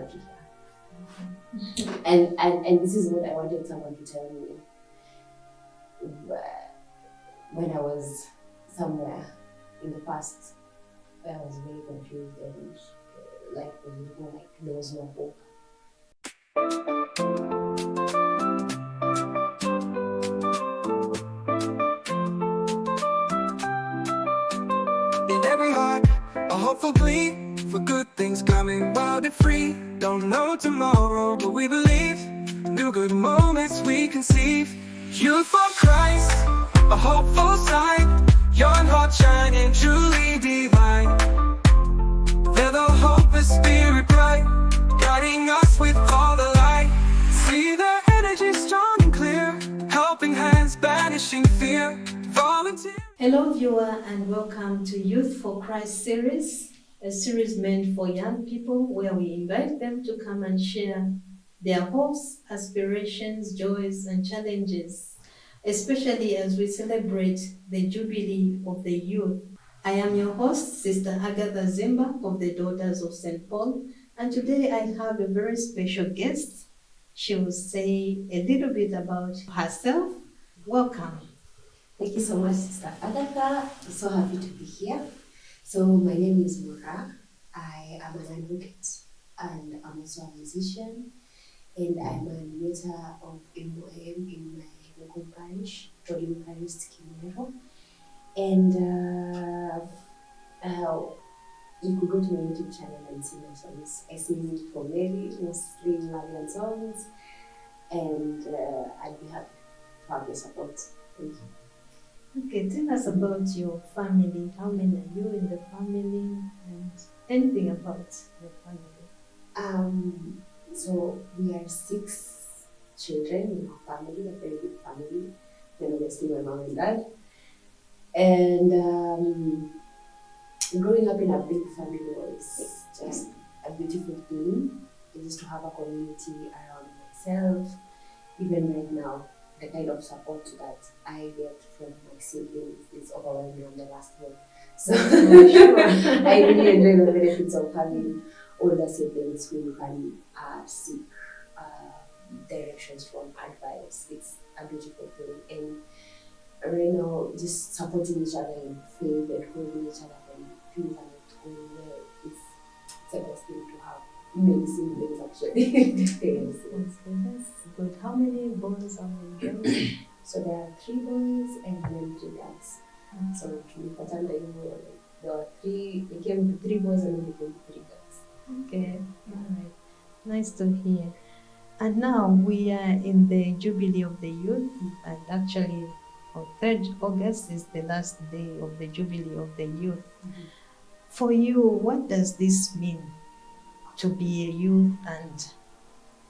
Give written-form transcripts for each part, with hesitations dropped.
brought you here. And this is what I wanted someone to tell me when I was somewhere in the past where I was very confused and there was no hope. In every heart, a hopeful plea for good things coming wild and free. Don't know tomorrow, but we believe new good moments we conceive. Youth for Christ, a hopeful sign. Young heart shining, truly divine. There the hope is spirit bright, guiding us with all the light. See the energy strong and clear, helping hands banishing fear. Volunteer. Hello viewer, and welcome to Youth for Christ series, a series meant for young people where we invite them to come and share their hopes, aspirations, joys and challenges, especially as we celebrate the Jubilee of the Youth. I am your host, Sr Agatha Zimba of the Daughters of St. Paul, and today I have a very special guest. She will say a little bit about herself. Welcome. Thank you so much, Sister Agatha. I'm so happy to be here. So my name is Moraa. I am an advocate and I'm also a musician, and I'm an animator of MOM in my local parish, Jordan Parish, Kimero. And you could go to my YouTube channel and see my songs. I sing for Mary, mostly Marian songs, and I'd be happy to have your support. Thank you. Okay, tell us about your family. How many are you in the family, and anything about your family? So we are 6 children in our family, a very big family. Then obviously my mom and dad. And growing up in a big family was just a beautiful thing. Just to have a community around myself. Even right now, the kind of support that I get from my siblings is overwhelming. I'm the last one. So I really enjoy the benefits of having older siblings who you can seek directions from, advice. It's a beautiful thing. And right now, just supporting each other in faith and holding each other when things are not going well, it's the best thing to have. Many siblings actually. That's good. How many boys are there? So there are 3 boys and then 3 girls. So to be patterned, there were 3. They came to 3 boys and then became 3 girls. Okay, all right. Nice to hear. And now we are in the Jubilee of the Youth, and actually on 3rd August is the last day of the Jubilee of the Youth. For you, what does this mean to be a youth, and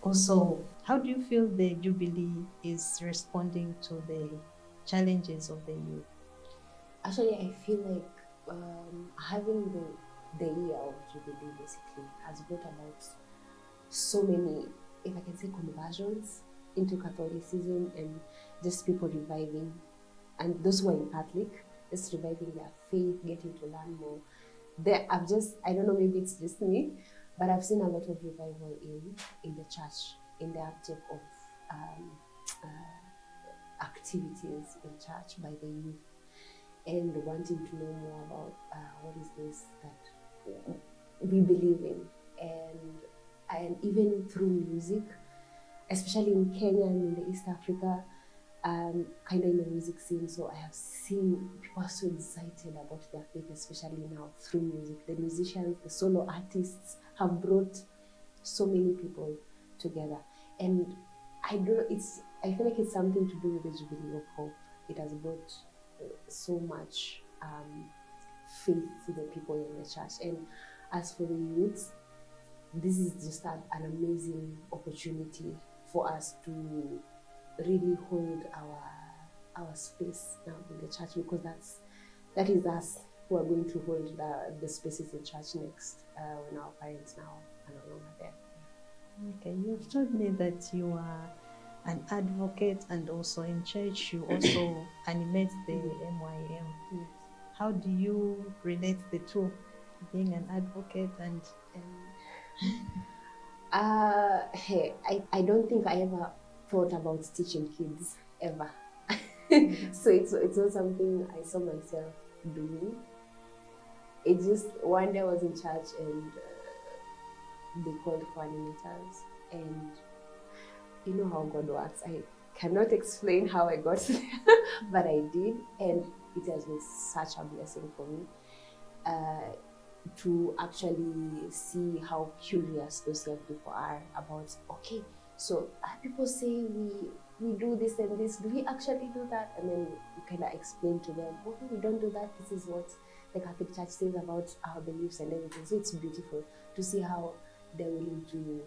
also how do you feel the Jubilee is responding to the challenges of the youth? Actually, I feel like having the year of Jubilee basically has brought about so many, if I can say, conversions into Catholicism, and just people reviving, and those who are in Catholic, just reviving their faith, getting to learn more. I don't know, maybe it's just me, but I've seen a lot of revival in the church, in the uptake of activities in church by the youth, and wanting to know more about what is this that we believe in, and even through music, especially in Kenya and in the East Africa, kind of in the music scene. So I have seen people are so excited about their faith, especially now through music. The musicians, the solo artists have brought so many people together, and I feel like it's something to do with the Jubilee of Hope. It has brought so much faith to the people in the church. And as for the youth, this is just an amazing opportunity for us to really hold our space now in the church, because that is us who are going to hold the spaces in church next, when our parents now are no longer there. Okay, you've told me that you are an advocate, and also in church you also animate the MYM. Yes. How do you relate the two, being an advocate and Hey, I don't think I ever thought about teaching kids ever. So it's not something I saw myself doing. It just one day I was in church and they called for animators, and you know how God works. I cannot explain how I got there, but I did, and it has been such a blessing for me to actually see how curious those young people are about, okay, so people say we do this and this, do we actually do that? And then you kind of explain to them, okay, we don't do that, this is what the Catholic Church says about our beliefs and everything. So it's beautiful to see how they're willing to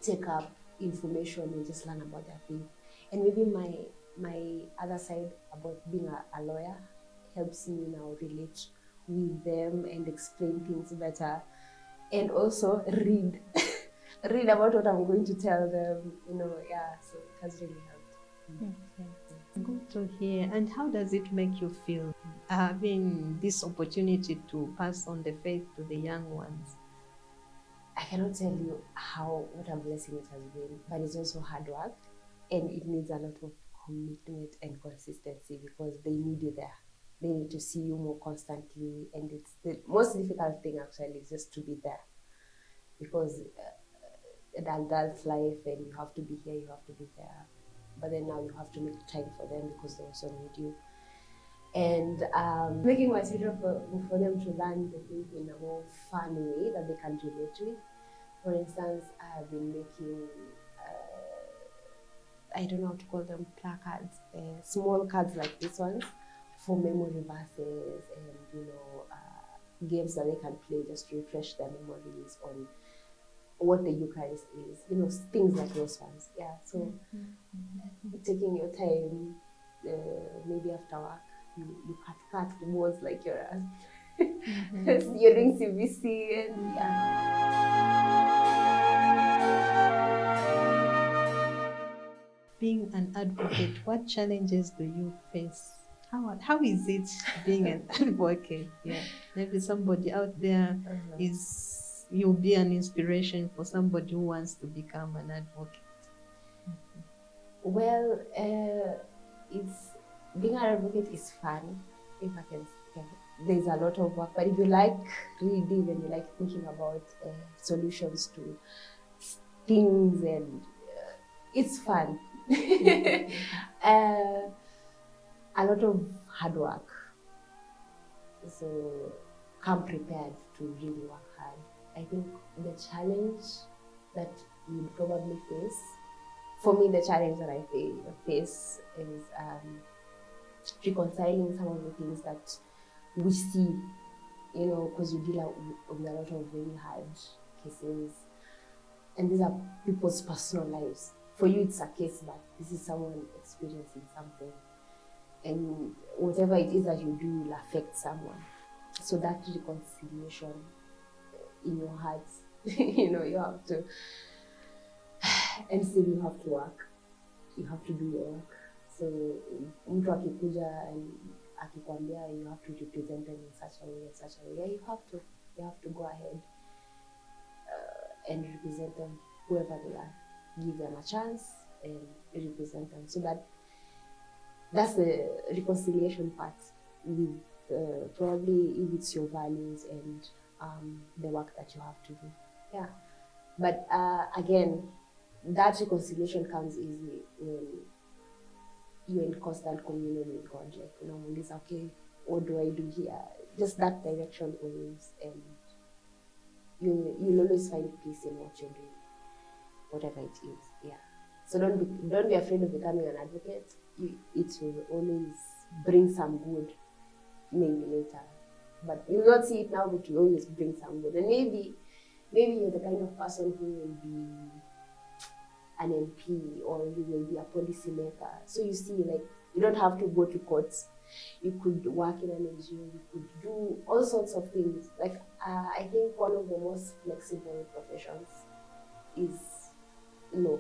take up information and just learn about their faith. And maybe my other side about being a lawyer helps me now relate with them and explain things better, and also read read about what I'm going to tell them, yeah, so it has really helped. Okay. Good to hear. And how does it make you feel having this opportunity to pass on the faith to the young ones? I cannot tell you what a blessing it has been, but it's also hard work, and it needs a lot of commitment and consistency because they need you there. They need to see you more constantly, and it's the most difficult thing actually is just to be there, because the adult life, and you have to be here, you have to be there, but then now you have to make time for them because they also need you. And making my children for them to learn the faith in a more fun way that they can relate to it. For instance, I have been making, I don't know how to call them, placards, small cards like these ones for memory verses and, games that they can play just to refresh their memories on what the Eucharist is, things like those ones. Yeah, so taking your time, maybe after work, you cut the words like you're you're doing CBC, and Being an advocate, what challenges do you face? How is it being an advocate? Yeah, maybe somebody out there you'll be an inspiration for somebody who wants to become an advocate. Well, being an advocate is fun, if I can say. There's a lot of work, but if you like reading and you like thinking about solutions to things, and it's fun. A lot of hard work. So come prepared to really work hard. I think the challenge that you'd probably face, for me, the challenge that I face is reconciling some of the things that we see, because you deal with a lot of very hard cases. And these are people's personal lives. For you, it's a case, but this is someone experiencing something. And whatever it is that you do will affect someone. So that reconciliation in your heart, you have to, and still you have to work. You have to do your work. So mtu akikuja and akikwambia, you have to represent them in such a way. Yeah, you have to go ahead and represent them, whoever they are. Give them a chance and represent them. So that's the reconciliation part with probably if it's your values and the work that you have to do. Yeah. But again, that reconciliation comes easy when you're in constant communion with God. Like, it's okay, what do I do here? Just that direction always, and you'll always find peace in what you're doing, whatever it is. Yeah. So don't be afraid of becoming an advocate. It will always bring some good, maybe later. But you'll not see it now, but you always bring some good. And maybe you're the kind of person who will be an MP, or you will be a policy maker. So you see, like, you don't have to go to courts. You could work in an NGO. You could do all sorts of things. Like, I think one of the most flexible professions is law.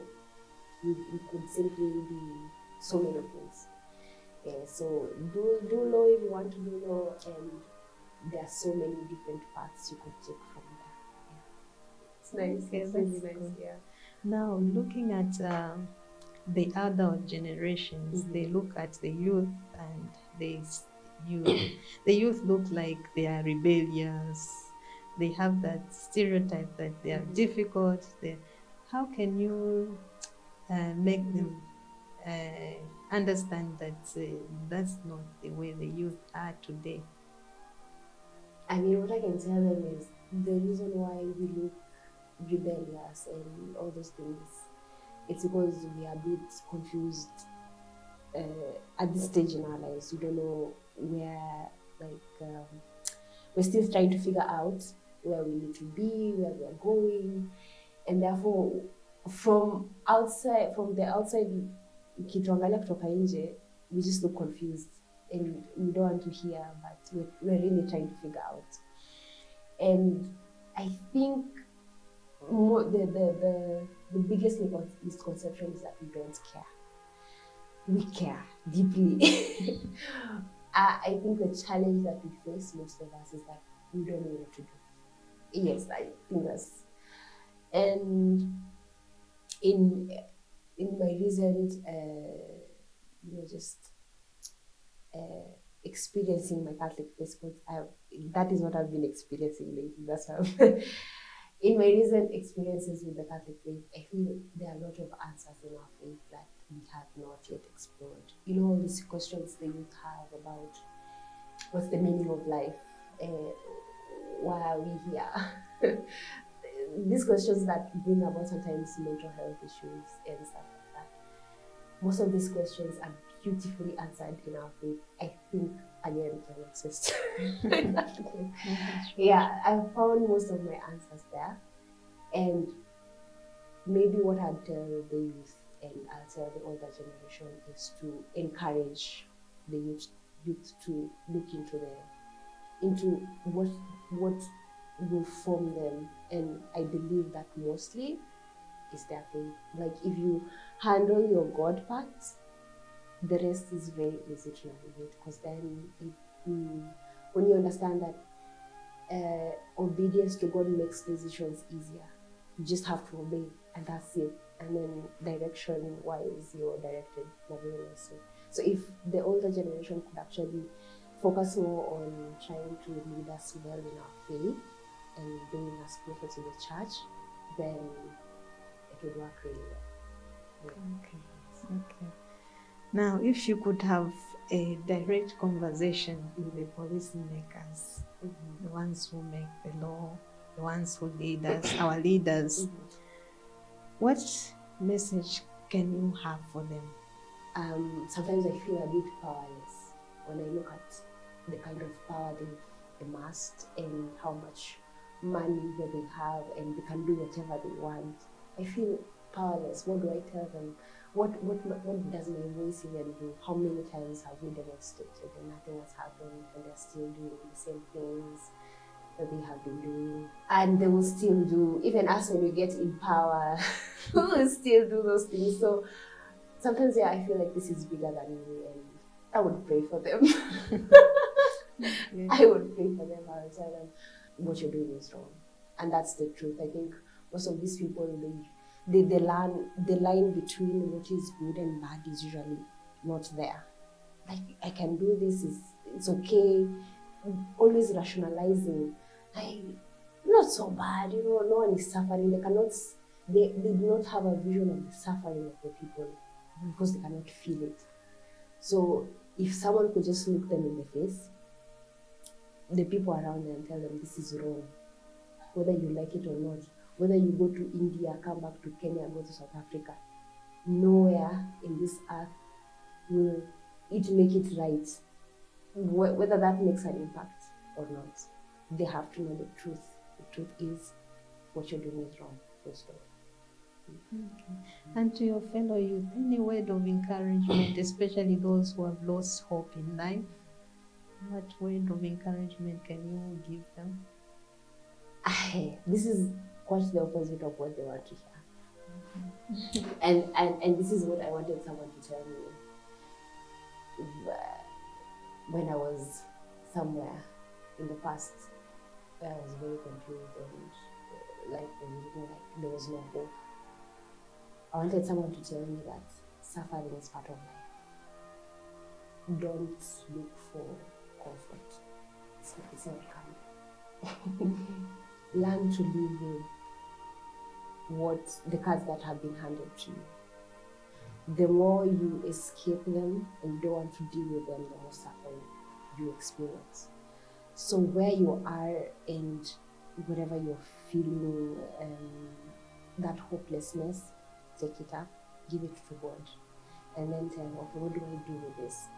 You could simply be so many things. Yeah, so do law if you want to do law, and there are so many different paths you could take from there. Yeah. nice. Okay, It's really that's nice. good. Yeah. Now, looking at the adult generations, they look at the youth and the youth look like they are rebellious. They have that stereotype that they are difficult. How can you make them understand that that's not the way the youth are today? I mean, what I can tell them is the reason why we look rebellious and all those things, it's because we are a bit confused at this stage in our lives. We don't know where, we're still trying to figure out where we need to be, where we are going, and therefore, from the outside, ukituangalia kutoka nje, we just look confused and we don't want to hear, but we're really trying to figure out. And I think the biggest misconception is that we don't care. We care deeply. I think the challenge that we face, most of us, is that we don't know what to do. Yes, I think that's. And in my recent, experiencing my Catholic faith, because that is what I've been experiencing lately. That's how. In my recent experiences with the Catholic faith, I feel there are a lot of answers in our faith that we have not yet explored. You know, all these questions the youth have about what's the meaning of life, why are we here? These questions that bring about sometimes mental health issues and stuff like that. Most of these questions are beautifully answered in our faith. I think, again, I'm obsessed. Yeah, I've found most of my answers there. And maybe what I'd tell the youth and I'll tell the older generation is to encourage the youth to look into what will form them. And I believe that mostly is their faith. Like, if you handle your God part, the rest is very easy to navigate, because then when you understand that obedience to God makes decisions easier, you just have to obey, and that's it. And then direction-wise, you're directed very nicely. So if the older generation could actually focus more on trying to lead us well in our faith and bringing us closer to the church, then it would work really well. Yeah. Okay. Now, if you could have a direct conversation with the policymakers, the ones who make the law, the ones who lead us, our leaders, what message can you have for them? Sometimes I feel a bit powerless when I look at the kind of power they've amassed and how much money that they have, and they can do whatever they want. I feel powerless. What do I tell them? What does my voice even do? How many times have we demonstrated and nothing has happened, and they're still doing the same things that they have been doing, and they will still do, even us when we get in power, we will still do those things. So sometimes, yeah, I feel like this is bigger than me, and I would pray for them. I would pray for them. I would tell them, what you're doing is wrong, and that's the truth. I think most of these people, the line between what is good and bad is usually not there. Like, I can do this, it's okay. Always rationalizing, not so bad, no one is suffering. They do not have a vision of the suffering of the people because they cannot feel it. So if someone could just look them in the face, the people around them, and tell them this is wrong, whether you like it or not, whether you go to India, come back to Kenya, go to South Africa, nowhere in this earth will it make it right. Whether that makes an impact or not, they have to know the truth. The truth is, what you're doing is wrong. Full stop. Okay. And to your fellow youth, any word of encouragement, especially those who have lost hope in life? What word of encouragement can you give them? This is quite the opposite of what they want to hear. And this is what I wanted someone to tell me when I was somewhere in the past where I was very confused and like there was no hope. I wanted someone to tell me that suffering is part of life. Don't look for comfort. It's not coming. Learn to live in what the cards that have been handed to you. The more you escape them and don't want to deal with them, the more suffering you experience. So where you are and whatever you're feeling, that hopelessness, take it up, give it to God, and then tell him, okay, what do I do with this?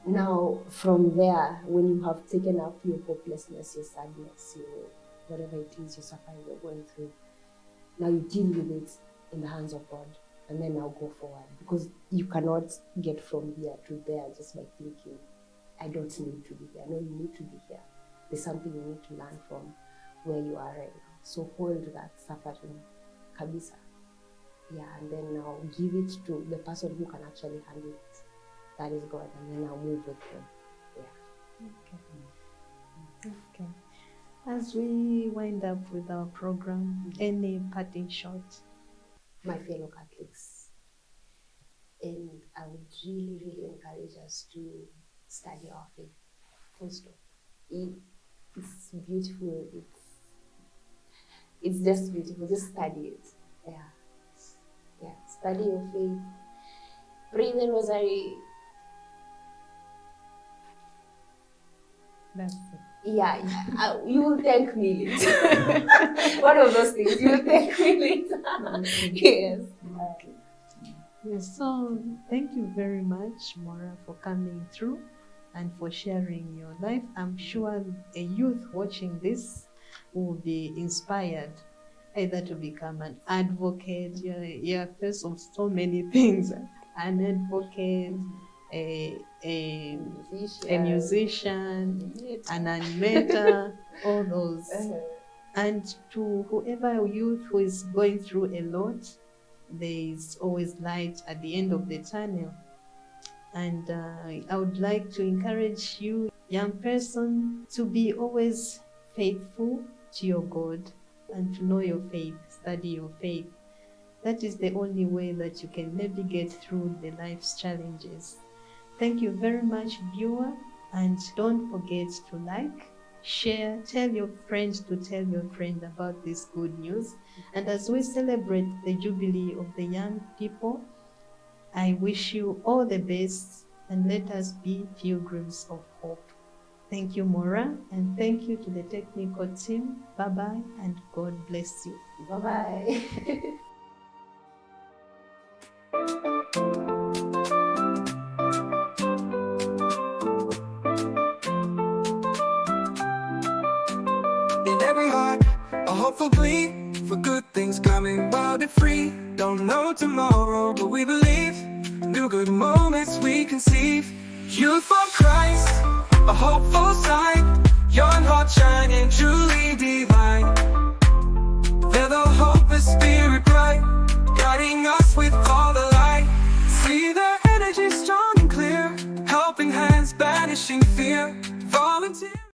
Now, from there, when you have taken up your hopelessness, your sadness, your whatever it is, your suffering you're going through, now you deal with it in the hands of God, and then now go forward. Because you cannot get from here to there just by thinking, I don't need to be here. No, you need to be here. There's something you need to learn from where you are right now. So hold that suffering, kabisa. Yeah, and then now give it to the person who can actually handle it. That is God, and then I'll move with him. Yeah. Okay. As we wind up with our program, any parting shot? My fellow Catholics, and I would really, really encourage us to study our faith. Full stop. It's beautiful. It's just beautiful. Just study it. Yeah. Study your faith. Pray the rosary. That's it. Yeah. You will thank me later. One of those things. You will thank me later. Yes. Okay. Yes. So thank you very much, Moraa, for coming through and for sharing your life. I'm sure a youth watching this will be inspired either to become an advocate. You're a person of so many things. An advocate, a musician, an animator, all those. And to whoever youth who is going through a lot, there is always light at the end of the tunnel. And I would like to encourage you, young person, to be always faithful to your God and to know your faith, study your faith. That is the only way that you can navigate through the life's challenges. Thank you very much, viewer, and don't forget to like, share, tell your friends to tell your friend about this good news. And as we celebrate the Jubilee of the young people, I wish you all the best, and let us be pilgrims of hope. Thank you, Moraa, and thank you to the technical team. Bye-bye, and God bless you. Bye-bye. In every heart, a hopeful plea for good things coming wild and free. Don't know tomorrow, but we believe new good moments we conceive. Youth for Christ, a hopeful sign, young heart shining, Julie.